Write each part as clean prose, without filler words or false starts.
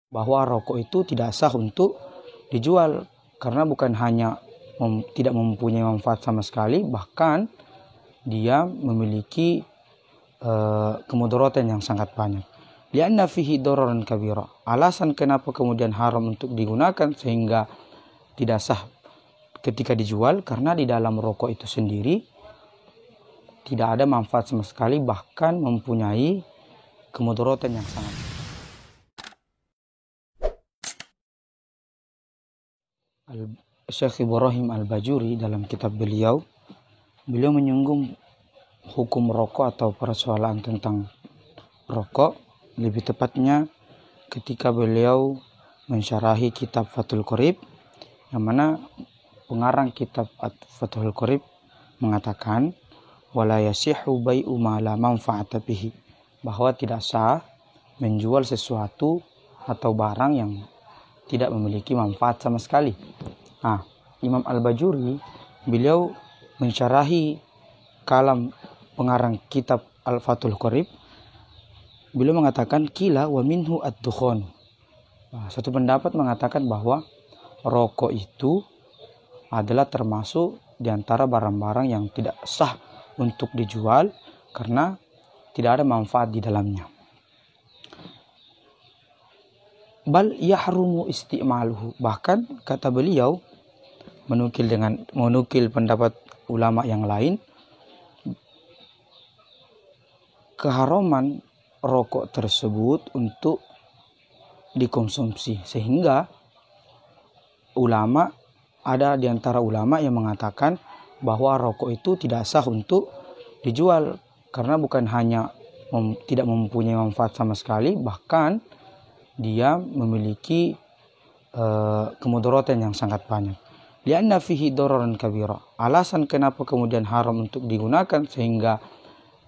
bahwa rokok itu tidak sah untuk dijual karena bukan hanya tidak mempunyai manfaat sama sekali, bahkan dia memiliki kemudaratan yang sangat banyak. Lianna fihi dararan kabira. Alasan kenapa kemudian haram untuk digunakan sehingga tidak sah ketika dijual, karena di dalam rokok itu sendiri tidak ada manfaat sama sekali, bahkan mempunyai kemudaratan yang sangat. Syekh Ibrahim Al-Bajuri dalam kitab beliau menyinggung hukum rokok atau persoalan tentang rokok, lebih tepatnya ketika beliau mensyarahi kitab Fathul Qorib, yang mana pengarang kitab Fathul Qorib mengatakan wala yasihu bai'u ma la manfa'ata bihi, bahwa tidak sah menjual sesuatu atau barang yang tidak memiliki manfaat sama sekali. Imam Al-Bajuri beliau mensyarahi kalam pengarang kitab Al-Fathul Qorib, beliau mengatakan kila wa minhu ad-dukhon. Satu pendapat mengatakan bahwa rokok itu adalah termasuk di antara barang-barang yang tidak sah untuk dijual karena tidak ada manfaat di dalamnya. Bal yahrumu isti'maluhu, bahkan kata beliau menukil pendapat ulama yang lain, keharaman rokok tersebut untuk dikonsumsi, sehingga ada di antara ulama yang mengatakan bahwa rokok itu tidak sah untuk dijual karena bukan hanya tidak mempunyai manfaat sama sekali, bahkan dia memiliki kemudaratan yang sangat banyak. Lianna fihi dararan kabira. Alasan kenapa kemudian haram untuk digunakan sehingga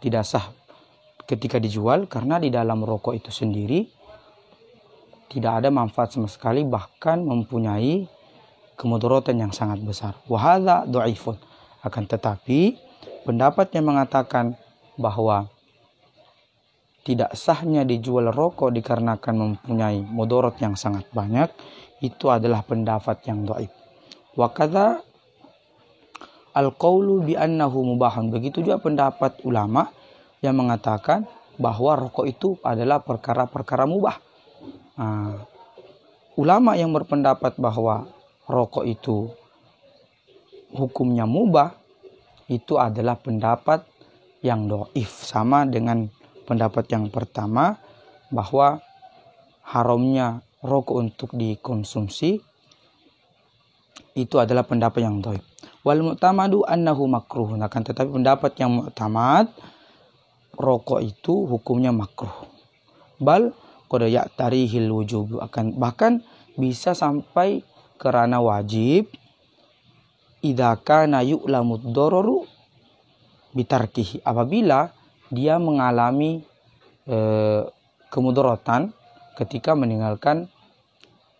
tidak sah ketika dijual, karena di dalam rokok itu sendiri tidak ada manfaat sama sekali, bahkan mempunyai kemudaratan yang sangat besar. Wa hadza dhaifun. Akan tetapi pendapat yang mengatakan bahwa tidak sahnya dijual rokok dikarenakan mempunyai mudarat yang sangat banyak, itu adalah pendapat yang dhaif. Wa kadza al-qaulu bi annahu mubahun. Begitu juga pendapat ulama yang mengatakan bahwa rokok itu adalah perkara-perkara mubah. Ulama yang berpendapat bahwa rokok itu hukumnya mubah, itu adalah pendapat yang dhaif, sama dengan pendapat yang pertama bahwa haramnya rokok untuk dikonsumsi, itu adalah pendapat yang dhaif. Wal mu'tamadu annahu makruh. Akan tetapi pendapat yang mu'tamad, rokok itu hukumnya makruh. Bal qad ya'tarihil wujub, bahkan bisa sampai kerana wajib idza kana yu'lamud dararu bitarkihi, apabila dia mengalami kemudaratan ketika meninggalkan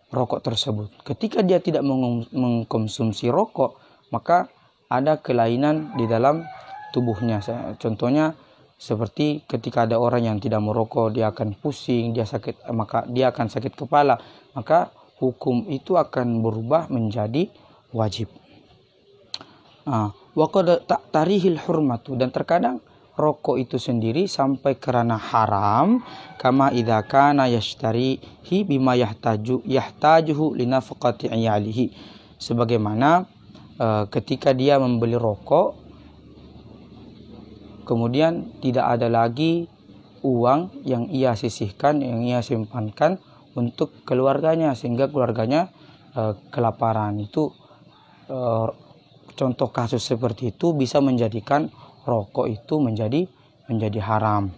rokok tersebut. Ketika dia tidak mengkonsumsi rokok, maka ada kelainan di dalam tubuhnya. Contohnya seperti ketika ada orang yang tidak merokok, dia akan pusing, dia sakit, maka dia akan sakit kepala, maka hukum itu akan berubah menjadi wajib. Wa qad ta'tarihil hurmatu, dan terkadang rokok itu sendiri sampai kerana haram, kama idza kana yashtarihi bima yahtajuhu linafaqati iyalihi, sebagaimana ketika dia membeli rokok kemudian tidak ada lagi uang yang ia sisihkan, yang ia simpankan untuk keluarganya, sehingga keluarganya kelaparan. Itu contoh kasus seperti itu bisa menjadikan rokok itu menjadi haram.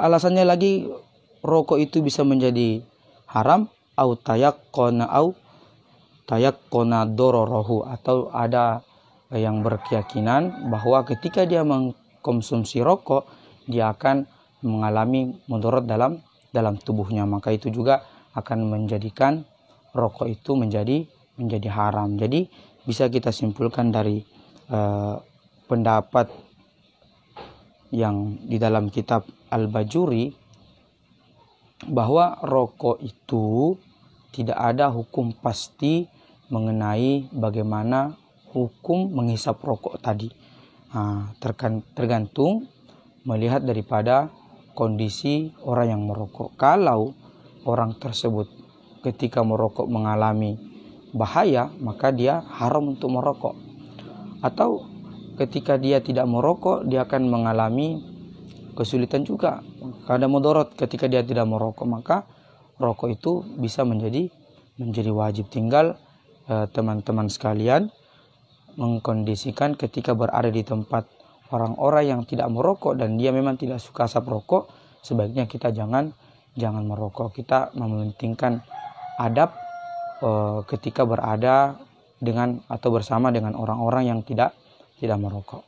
Alasannya lagi rokok itu bisa menjadi haram, tayaqqona dararahu, atau ada yang berkeyakinan bahwa ketika dia mengkonsumsi rokok dia akan mengalami mudarat dalam tubuhnya, maka itu juga akan menjadikan rokok itu menjadi haram. Jadi bisa kita simpulkan dari pendapat yang di dalam kitab Al-Bajuri bahwa rokok itu tidak ada hukum pasti mengenai bagaimana hukum menghisap rokok tadi. Tergantung melihat daripada kondisi orang yang merokok. Kalau orang tersebut ketika merokok mengalami bahaya, maka dia haram untuk merokok. Atau ketika dia tidak merokok, dia akan mengalami kesulitan juga. Ada mudarat ketika dia tidak merokok, maka rokok itu bisa menjadi wajib. Tinggal teman-teman sekalian mengkondisikan ketika berada di tempat orang-orang yang tidak merokok dan dia memang tidak suka asap rokok, sebaiknya kita jangan merokok. Kita mementingkan adab ketika berada dengan atau bersama dengan orang-orang yang tidak merokok.